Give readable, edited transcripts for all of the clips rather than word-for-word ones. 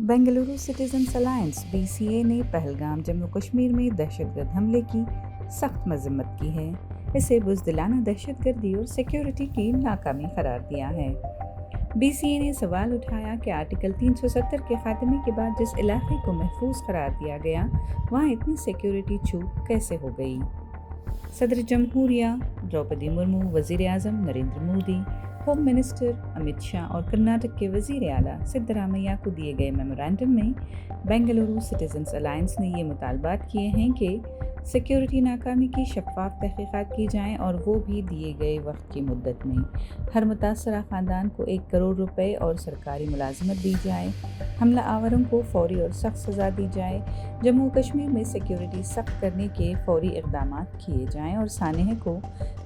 Bengaluru citizens alliance BCA ने पहलगाम जम्मू कश्मीर में दहशतगर्द हमले की सख्त मजम्मत की है। इसे बुज़दिलाना दहशतगर्दी और सिक्योरिटी की नाकामी करार दिया है। BCA ने सवाल उठाया कि आर्टिकल 370 के खात्मे के बाद जिस इलाके को महफूज करार दिया गया वहाँ इतनी सिक्योरिटी चूक कैसे हो गई। सदर जमहूरिया द्रौपदी मुर्मू, वज़ीर आज़म नरेंद्र मोदी, होम मिनिस्टर अमित शाह और कर्नाटक के वज़ीर आला सिद्धरामैया को दिए गए मेमोरेंडम में बेंगलुरु सिटीजन्स अलायंस ने ये मुतालबात किए हैं कि सिक्योरिटी नाकामी की शफ़ाफ़ तहक़ीक़ात की जाएँ और वो भी दिए गए वक्त की मुद्दत में। हर मुतासरा ख़ानदान को 1 करोड़ रुपए और सरकारी मुलाज़मत दी जाए। हमला आवरों को फ़ौरी और सख्त सज़ा दी जाए। जम्मू कश्मीर में सिक्योरिटी सख्त करने के फ़ौरी इक़दामात किए जाएँ और सानहे को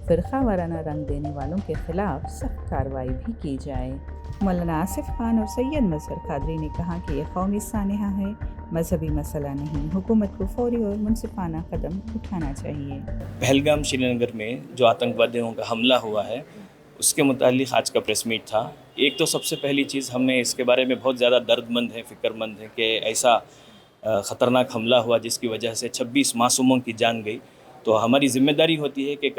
फ़िरक़ा वाराना रंग देने वालों के ख़िलाफ़ सख्त कार्रवाई भी की जाए। मौलाना आसिफ खान और सैयद मज़हर कादरी ने कहा कि यह कौमी सानहा है, मजहबी मसला नहीं। हुकूमत को फ़ौरी और मुनसिफ़ाना कदम उठाना चाहिए। पहलगाम श्रीनगर में जो आतंकवादियों का हमला हुआ है उसके मुतालिक आज का प्रेस मीट था। एक तो सबसे पहली चीज़ हमें इसके बारे में बहुत ज़्यादा दर्दमंद है, फ़िक्रमंद है कि ऐसा ख़तरनाक हमला हुआ जिसकी वजह से 26 मासूमों की जान गई। तो हमारी ज़िम्मेदारी होती है कि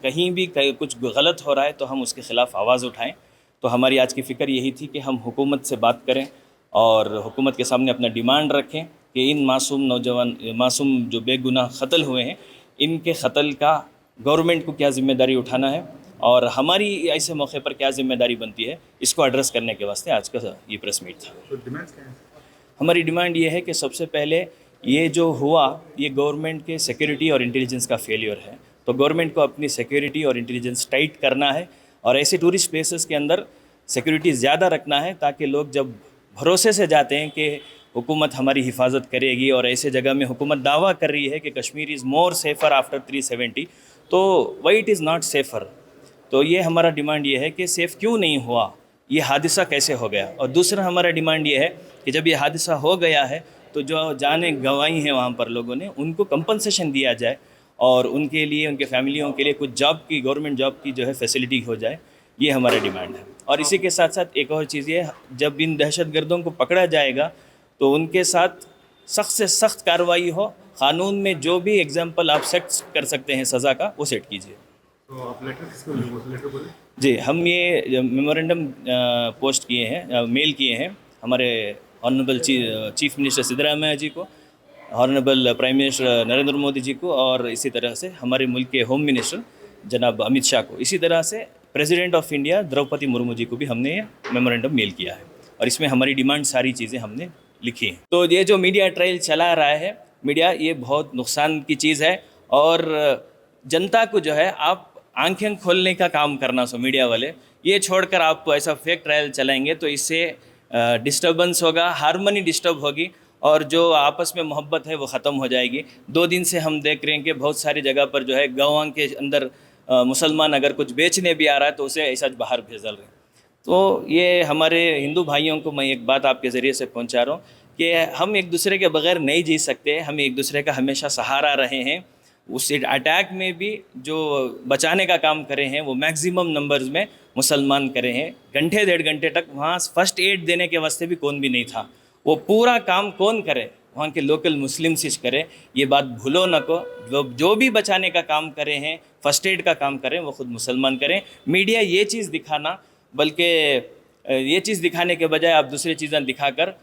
कहीं भी कुछ गलत हो रहा है तो हम उसके ख़िलाफ़ आवाज़ उठाएं। तो हमारी आज की फ़िक्र यही थी कि हम हुकूमत से बात करें और हुकूमत के सामने अपना डिमांड रखें कि इन मासूम जो बेगुनाह क़त्ल हुए हैं इनके क़त्ल का गवर्नमेंट को क्या ज़िम्मेदारी उठाना है और हमारी ऐसे मौके पर क्या ज़िम्मेदारी बनती है, इसको एड्रेस करने के वास्ते आज का ये प्रेस मीट था। तो डिमांड्स क्या हैं? हमारी डिमांड ये है कि सबसे पहले ये जो हुआ ये गवर्नमेंट के सिक्योरिटी और इंटेलिजेंस का फेलियर है। तो गवर्नमेंट को अपनी सिक्योरिटी और इंटेलिजेंस टाइट करना है और ऐसे टूरिस्ट प्लेसेस के अंदर सिक्योरिटी ज़्यादा रखना है ताकि लोग जब भरोसे से जाते हैं कि हुकूमत हमारी हिफाजत करेगी और ऐसे जगह में हुकूमत दावा कर रही है कि Kashmir is more safer after 370, तो why it is not safer. तो ये हमारा डिमांड ये है कि सेफ़ क्यों नहीं हुआ, ये हादसा कैसे हो गया। और दूसरा हमारा डिमांड ये है कि जब ये हादसा हो गया है तो जो जानें गंवाई हैं वहाँ पर लोगों ने, उनको कंपनसेशन दिया जाए और उनके लिए, उनके फैमिलियों के लिए कुछ जॉब की, गवर्नमेंट जॉब की जो है फैसिलिटी हो जाए। ये हमारा डिमांड है। और इसी के साथ साथ एक और चीज़ ये, जब इन दहशतगर्दों को पकड़ा जाएगा तो उनके साथ सख्त से सख्त कार्रवाई हो। क़ानून में जो भी एग्जाम्पल आप सेट कर सकते हैं सज़ा का, वो सेट कीजिए। तो आप लेटर किसको लेटर बोले? जी, हम ये मेमोरेंडम पोस्ट किए हैं, मेल किए हैं हमारे honourable chief minister Siddaramaiah ji को, honourable prime minister Narendra Modi ji को और इसी तरह से हमारे मुल्क के होम मिनिस्टर जनाब अमित शाह को, इसी तरह से president of India Droupadi Murmu ji को भी हमने ये मेमोरेंडम मेल किया है और इसमें हमारी डिमांड सारी चीज़ें हमने लिखी हैं। तो ये जो मीडिया ट्रायल चला रहा है, मीडिया ये बहुत नुकसान की चीज़ है और जनता को जो है आप आंखें खोलने का काम करना। सो मीडिया वाले ये छोड़कर आप ऐसा फेक ट्रायल चलाएंगे तो इससे डिस्टर्बेंस होगा, हारमोनी डिस्टर्ब होगी और जो आपस में मोहब्बत है वो ख़त्म हो जाएगी। 2 दिन से हम देख रहे हैं कि बहुत सारी जगह पर जो है गाँव के अंदर मुसलमान अगर कुछ बेचने भी आ रहा है तो उसे ऐसा बाहर भेज रहे हैं। तो ये हमारे हिंदू भाइयों को मैं एक बात आपके ज़रिए से पहुंचा रहा हूँ कि हम एक दूसरे के बगैर नहीं जी सकते। हम एक दूसरे का हमेशा सहारा रहे हैं। उस अटैक में भी जो बचाने का काम करे हैं वो मैक्सिमम नंबर्स में मुसलमान करे हैं। घंटे 1.5 घंटे तक वहाँ फर्स्ट एड देने के वास्ते भी कौन भी नहीं था। वो पूरा काम कौन करे? वहाँ के लोकल मुस्लिम सिच करे। ये बात भूलो न को, जो भी बचाने का काम करे हैं, फर्स्ट एड का काम करें, वो खुद मुसलमान करें। मीडिया ये चीज़ दिखाना, बल्कि ये चीज़ दिखाने के बजाय आप दूसरी चीज़ें दिखाकर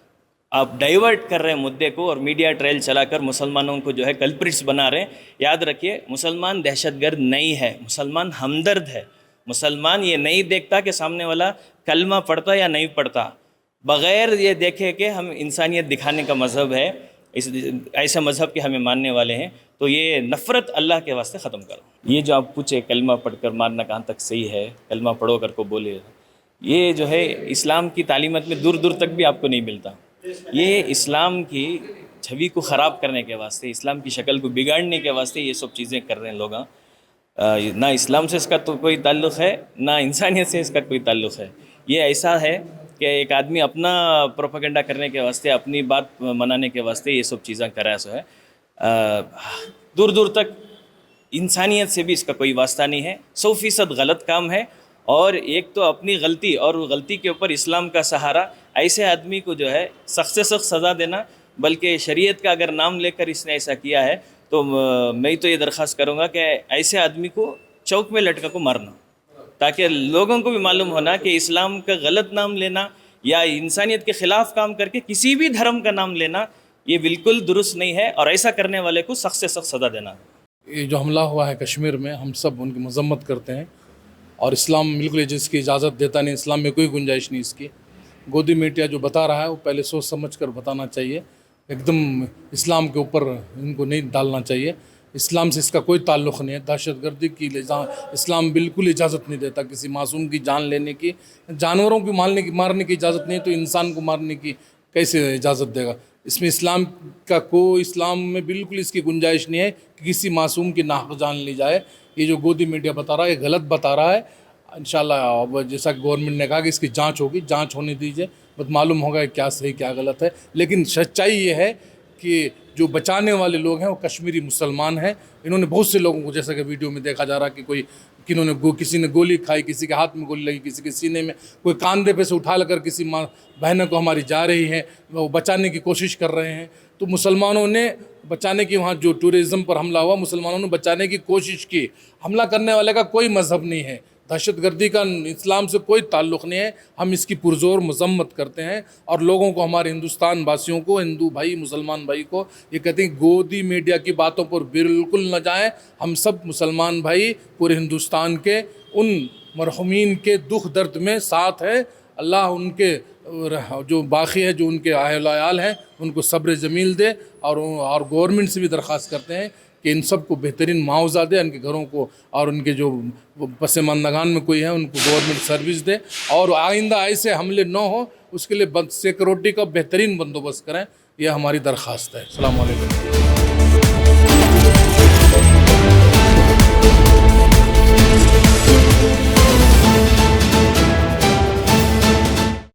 आप डाइवर्ट कर रहे हैं मुद्दे को और मीडिया ट्रायल चलाकर मुसलमानों को जो है कल्प्रिट्स बना रहे हैं। याद रखिए, मुसलमान दहशतगर्द नहीं है, मुसलमान हमदर्द है। मुसलमान ये नहीं देखता कि सामने वाला कलमा पढ़ता या नहीं पढ़ता, बग़ैर ये देखे कि हम इंसानियत दिखाने का मज़हब है, ऐसे मज़हब के हमें मानने वाले हैं। तो ये नफ़रत अल्लाह के वास्ते ख़त्म करो। ये जो आप पूछे कलमा पढ़कर मारना कहाँ तक सही है, कलमा पढ़ो कर को बोले, ये जो है इस्लाम की तालीमत में दूर दूर तक भी आपको नहीं मिलता। ये इस्लाम की छवि को ख़राब करने के वास्ते, इस्लाम की शक्ल को बिगाड़ने के वास्ते ये सब चीज़ें कर रहे हैं लोग। ना इस्लाम से इसका तो कोई ताल्लुक़ है, ना इंसानियत से इसका कोई ताल्लुक़ है। ये ऐसा है कि एक आदमी अपना प्रोपेगेंडा करने के वास्ते, अपनी बात मनाने के वास्ते ये सब चीज़ें कर रहा है। सो है दूर दूर तक इंसानियत से भी इसका कोई वास्ता नहीं है। 100% गलत काम है और एक तो अपनी गलती और गलती के ऊपर इस्लाम का सहारा, ایسے آدمی کو جو ہے سخت سے سخت سزا دینا، بلکہ شریعت کا اگر نام لے کر اس نے ایسا کیا ہے تو میں تو یہ درخواست کروں گا کہ ایسے آدمی کو چوک میں لٹکا کو مارنا، تاکہ لوگوں کو بھی معلوم ہونا کہ اسلام کا غلط نام لینا یا انسانیت کے خلاف کام کر کے کسی بھی دھرم کا نام لینا یہ بالکل درست نہیں ہے، اور ایسا کرنے والے کو سخت سے سخت سزا دینا۔ یہ جو حملہ ہوا ہے کشمیر میں، ہم سب ان کی مذمت کرتے ہیں، اور اسلام بالکل جس کی اجازت دیتا نہیں، اسلام میں کوئی گنجائش نہیں اس کی۔ گودی میڈیا جو بتا رہا ہے وہ پہلے سوچ سمجھ کر بتانا چاہیے، ایک دم اسلام کے اوپر ان کو نہیں ڈالنا چاہیے۔ اسلام سے اس کا کوئی تعلق نہیں ہے، دہشت گردی کی اسلام بالکل اجازت نہیں دیتا کسی معصوم کی جان لینے کی، جانوروں کی مارنے کی اجازت نہیں تو انسان کو مارنے کی کیسے اجازت دے گا؟ اس میں اسلام میں بالکل اس کی گنجائش نہیں ہے کہ کسی معصوم کی ناحق جان لی جائے۔ یہ جو گودی میڈیا بتا رہا ہے یہ غلط بتا رہا ہے۔ انشاءاللہ جیسا کہ گورنمنٹ نے کہا کہ اس کی جانچ ہوگی، جانچ ہونے دیجیے، بس معلوم ہوگا کیا صحیح کیا غلط ہے۔ لیکن سچائی یہ ہے کہ جو بچانے والے لوگ ہیں وہ کشمیری مسلمان ہیں۔ انہوں نے بہت سے لوگوں کو، جیسا کہ ویڈیو میں دیکھا جا رہا کہ کسی نے گولی کھائی، کسی کے ہاتھ میں گولی لگی، کسی کے سینے میں، کوئی کاندھے پہ سے اٹھا کر کسی ماں بہنوں کو ہماری جا رہی ہے وہ بچانے کی کوشش کر رہے ہیں۔ تو مسلمانوں نے بچانے کی، وہاں جو ٹورزم پر حملہ ہوا مسلمانوں نے بچانے کی کوشش کی۔ حملہ کرنے والے کا کوئی مذہب نہیں ہے، دہشت گردی کا اسلام سے کوئی تعلق نہیں ہے۔ ہم اس کی پرزور مذمت کرتے ہیں، اور لوگوں کو، ہمارے ہندوستان واسیوں کو، ہندو بھائی مسلمان بھائی کو یہ کہتے ہیں گودی میڈیا کی باتوں پر بالکل نہ جائیں۔ ہم سب مسلمان بھائی پورے ہندوستان کے ان مرحومین کے دکھ درد میں ساتھ ہے۔ اللہ ان کے جو باقی ہے، جو ان کے اہل و عیال ہیں، ان کو صبر جمیل دے، اور گورنمنٹ سے بھی درخواست کرتے ہیں کہ ان سب کو بہترین معاوضہ دے، ان کے گھروں کو، اور ان کے جو پسماندگان میں کوئی ہے ان کو گورنمنٹ سروس دے، اور آئندہ ایسے حملے نہ ہوں اس کے لیے سیکورٹی کا بہترین بندوبست کریں۔ یہ ہماری درخواست ہے۔ السلام علیکم۔